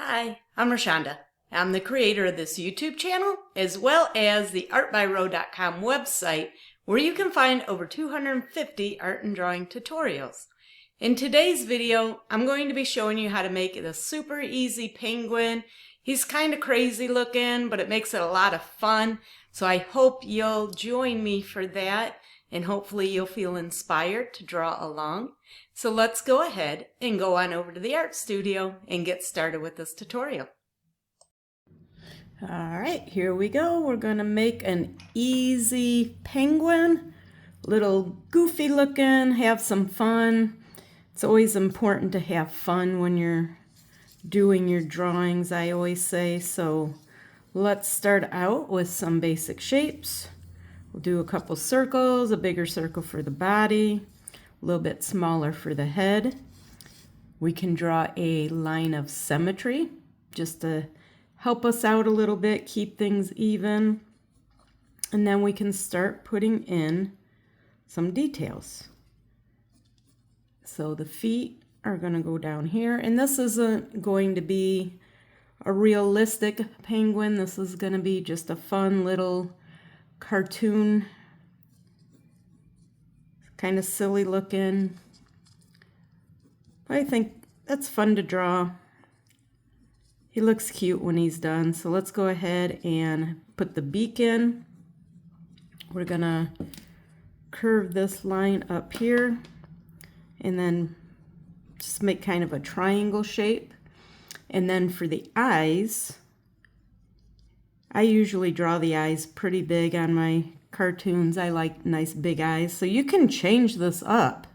Hi, I'm Rashonda. I'm the creator of this YouTube channel, as well as the artbyro.com website, where you can find over 250 art and drawing tutorials. In today's video, I'm going to be showing you how to make it a super easy penguin. He's kind of crazy looking, but it makes it a lot of fun. So I hope you'll join me for that, and hopefully you'll feel inspired to draw along. So let's go ahead and go on over to the art studio and get started with this tutorial. All right, here we go. We're going to make an easy penguin. Little goofy looking, have some fun. It's always important to have fun when you're doing your drawings, I always say. So let's start out with some basic shapes. We'll do a couple circles, a bigger circle for the body, a little bit smaller for the head. We can draw a line of symmetry just to help us out a little bit, keep things even. And then we can start putting in some details. So the feet are going to go down here, and this isn't going to be a realistic penguin. This is going to be just a fun little cartoon, kind of silly looking. I think that's fun to draw. He looks cute when he's done. So let's go ahead and put the beak in. We're gonna curve this line up here and then just make kind of a triangle shape. And then for the eyes, I usually draw the eyes pretty big on my cartoons. I like nice big eyes. So you can change this up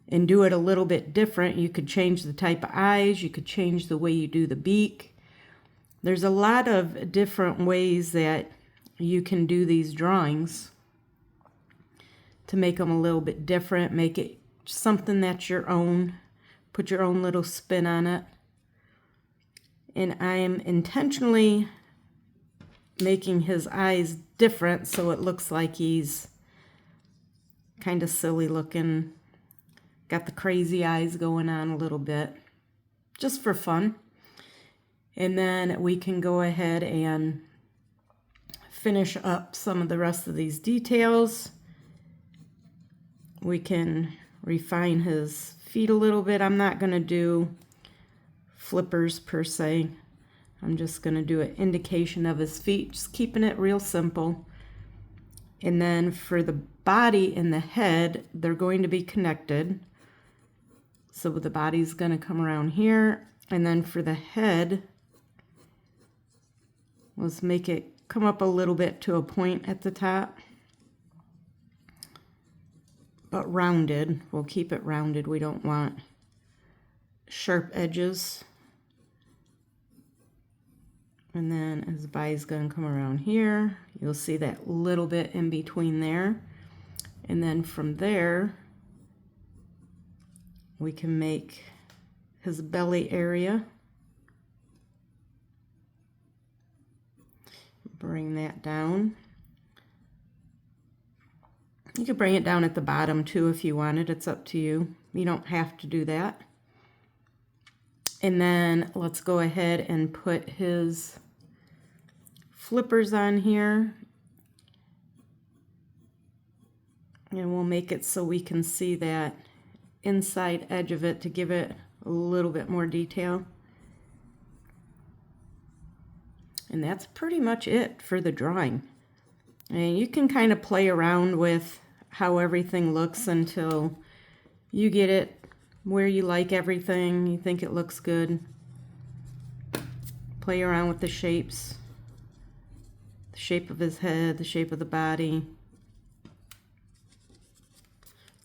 and do it a little bit different. You could change the type of eyes. You could change the way you do the beak. There's a lot of different ways that you can do these drawings to make them a little bit different, make it something that's your own, put your own little spin on it. And I am intentionally making his eyes different so it looks like he's kind of silly looking. Got the crazy eyes going on a little bit, just for fun. And then we can go ahead and finish up some of the rest of these details. We can refine his feet a little bit. I'm not going to do flippers per se. I'm just going to do an indication of his feet, just keeping it real simple. And then for the body and the head, they're going to be connected. So the body's going to come around here. And then for the head, let's make it come up a little bit to a point at the top. But rounded. We'll keep it rounded. We don't want sharp edges. And then his body's going to come around here. You'll see that little bit in between there. And then from there, we can make his belly area. Bring that down. You could bring it down at the bottom too if you wanted. It's up to you. You don't have to do that. And then let's go ahead and put his flippers on here. And we'll make it so we can see that inside edge of it to give it a little bit more detail. And that's pretty much it for the drawing. And you can kind of play around with how everything looks until you get it where you like everything, you think it looks good. Play around with the shapes, the shape of his head, the shape of the body.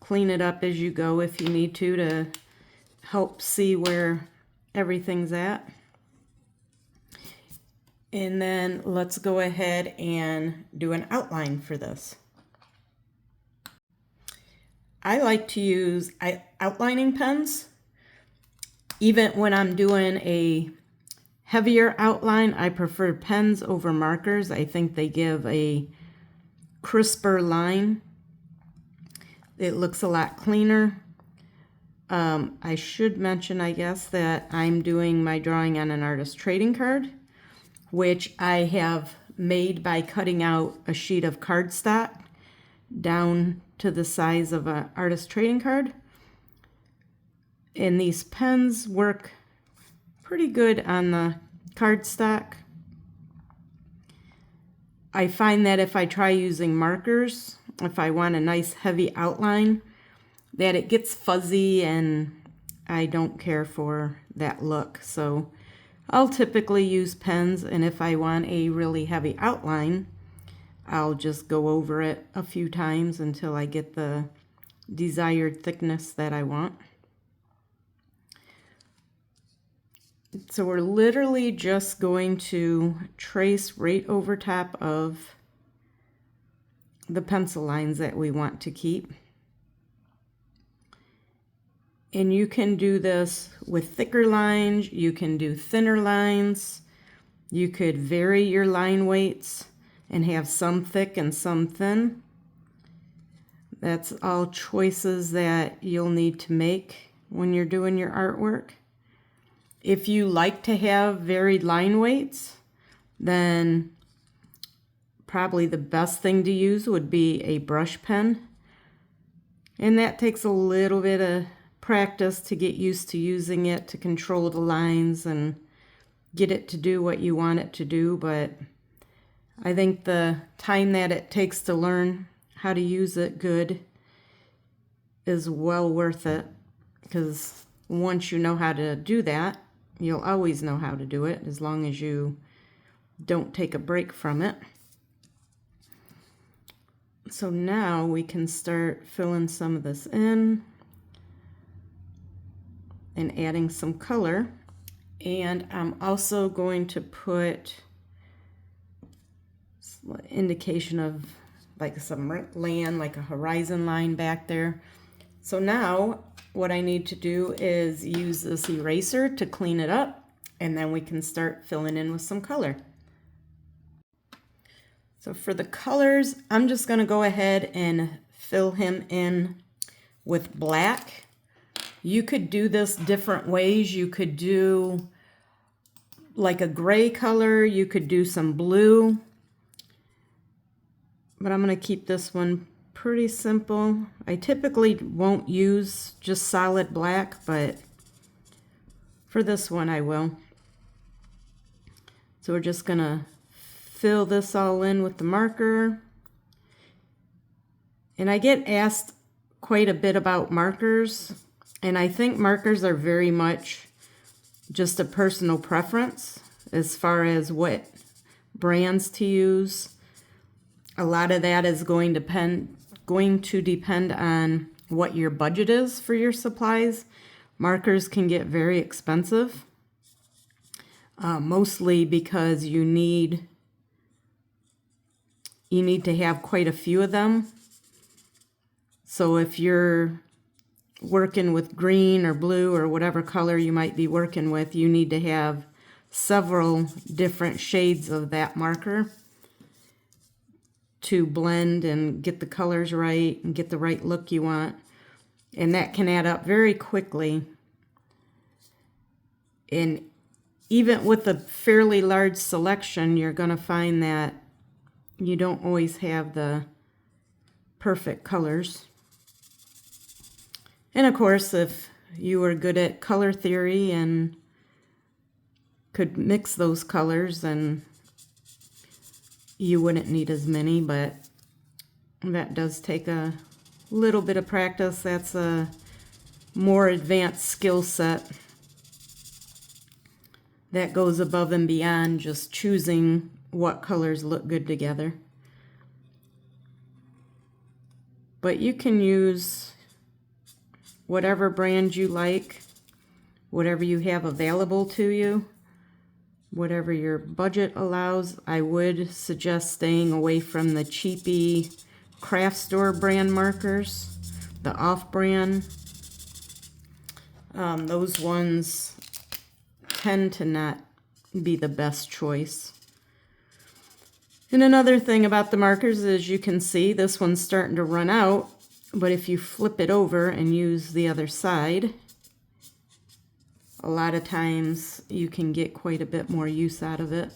Clean it up as you go if you need to help see where everything's at. And then let's go ahead and do an outline for this. I like to use outlining pens. Even when I'm doing a heavier outline, I prefer pens over markers. I think they give a crisper line. It looks a lot cleaner. I should mention, I guess, that I'm doing my drawing on an artist trading card, which I have made by cutting out a sheet of cardstock down to the size of an artist trading card. And these pens work pretty good on the cardstock. I find that if I try using markers, if I want a nice heavy outline, that it gets fuzzy and I don't care for that look. So I'll typically use pens, and if I want a really heavy outline, I'll just go over it a few times until I get the desired thickness that I want. So we're literally just going to trace right over top of the pencil lines that we want to keep. And you can do this with thicker lines, you can do thinner lines, you could vary your line weights and have some thick and some thin. That's all choices that you'll need to make when you're doing your artwork. If you like to have varied line weights, then probably the best thing to use would be a brush pen. And that takes a little bit of practice to get used to using it to control the lines and get it to do what you want it to do. But I think the time that it takes to learn how to use it good is well worth it, because once you know how to do that, you'll always know how to do it as long as you don't take a break from it. So now we can start filling some of this in and adding some color. And I'm also going to put some indication of like some land, like a horizon line back there. So now what I need to do is use this eraser to clean it up, and then we can start filling in with some color. So for the colors, I'm just going to go ahead and fill him in with black. You could do this different ways. You could do like a gray color, you could do some blue, but I'm going to keep this one pretty simple. I typically won't use just solid black, but for this one I will. So we're just going to fill this all in with the marker. And I get asked quite a bit about markers, and I think markers are very much just a personal preference as far as what brands to use. A lot of that is going to depend on what your budget is for your supplies. Markers can get very expensive, mostly because you need to have quite a few of them. So if you're working with green or blue or whatever color you might be working with, you need to have several different shades of that marker to blend and get the colors right and get the right look you want. And that can add up very quickly. And even with a fairly large selection, you're going to find that you don't always have the perfect colors. And of course, if you were good at color theory and could mix those colors, then you wouldn't need as many, but that does take a little bit of practice. That's a more advanced skill set that goes above and beyond just choosing what colors look good together. But you can use whatever brand you like, whatever you have available to you, whatever your budget allows. I would suggest staying away from the cheapy craft store brand markers, the off-brand. Those ones tend to not be the best choice. And another thing about the markers is you can see this one's starting to run out, But if you flip it over and use the other side, a lot of times you can get quite a bit more use out of it.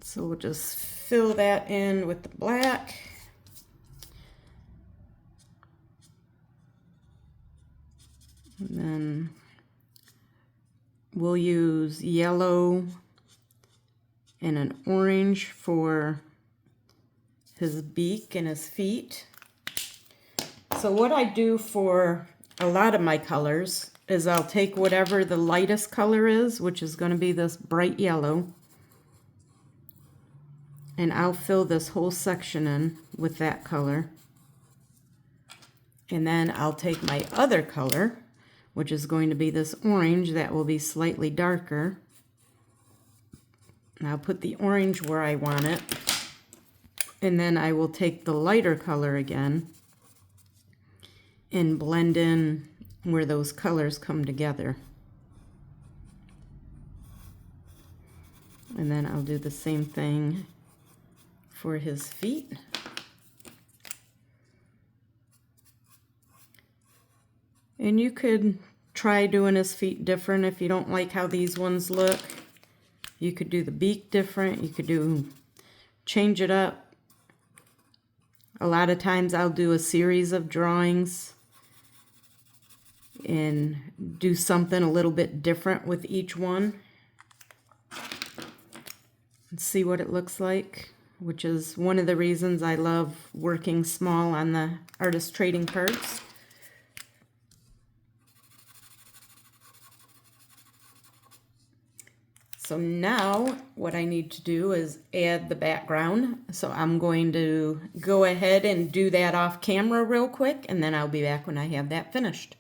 So we'll just fill that in with the black. And then we'll use yellow and an orange for his beak and his feet. So what I do for a lot of my colors is I'll take whatever the lightest color is, which is going to be this bright yellow, and I'll fill this whole section in with that color. And then I'll take my other color, which is going to be this orange that will be slightly darker. And I'll put the orange where I want it. And then I will take the lighter color again and blend in where those colors come together. And then I'll do the same thing for his feet. And you could try doing his feet different if you don't like how these ones look. You could do the beak different. You could change it up. A lot of times I'll do a series of drawings and do something a little bit different with each one and see what it looks like, which is one of the reasons I love working small on the artist trading cards. So now what I need to do is add the background. So I'm going to go ahead and do that off camera real quick, and then I'll be back when I have that finished.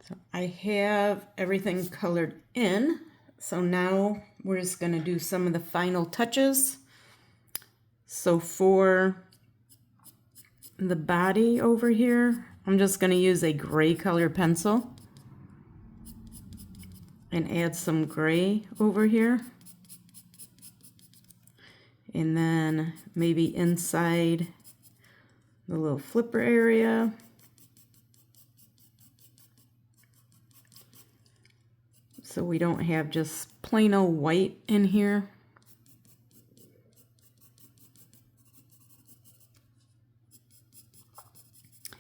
So I have everything colored in. So now we're just going to do some of the final touches. So for the body over here, I'm just going to use a gray color pencil and add some gray over here. And then maybe inside the little flipper area. So we don't have just plain old white in here.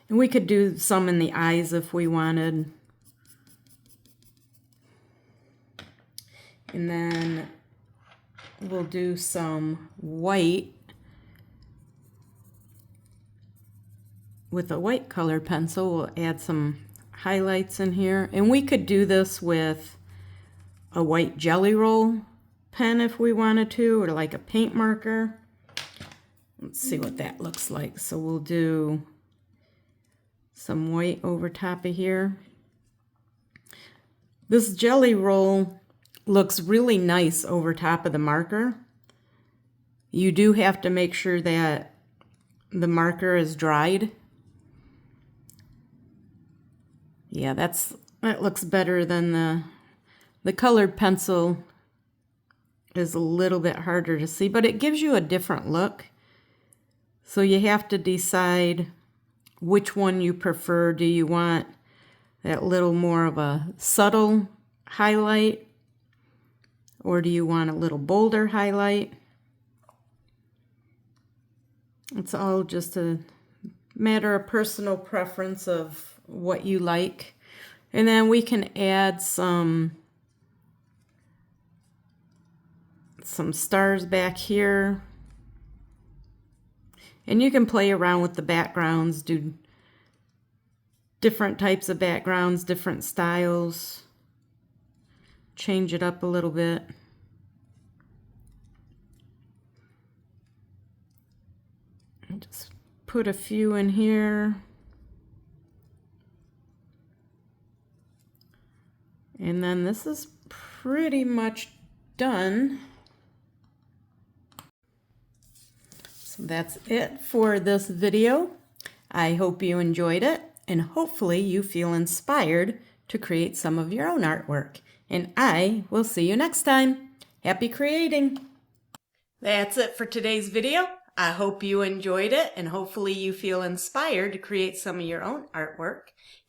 And we could do some in the eyes if we wanted. And then we'll do some white with a white color pencil. We'll add some highlights in here. And we could do this with a white jelly roll pen if we wanted to, or like a paint marker. Let's see what that looks like. So we'll do some white over top of here. This jelly roll looks really nice over top of the marker. You do have to make sure that the marker is dried. Yeah, that looks better than the colored pencil is a little bit harder to see, but it gives you a different look. So you have to decide which one you prefer. Do you want that little more of a subtle highlight, or do you want a little bolder highlight? It's all just a matter of personal preference of what you like. And then we can add some stars back here. And you can play around with the backgrounds, do different types of backgrounds, different styles. Change it up a little bit. Just put a few in here. And then this is pretty much done. So that's it for this video. I hope you enjoyed it, and hopefully you feel inspired to create some of your own artwork. And I will see you next time. Happy creating! That's it for today's video. I hope you enjoyed it and hopefully you feel inspired to create some of your own artwork.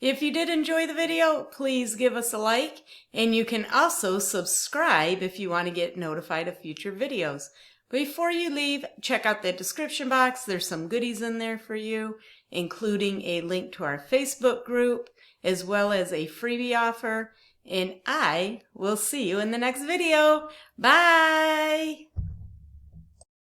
If you did enjoy the video, please give us a like, and you can also subscribe if you want to get notified of future videos. Before you leave, check out the description box. There's some goodies in there for you, including a link to our Facebook group, as well as a freebie offer. And I will see you in the next video. Bye!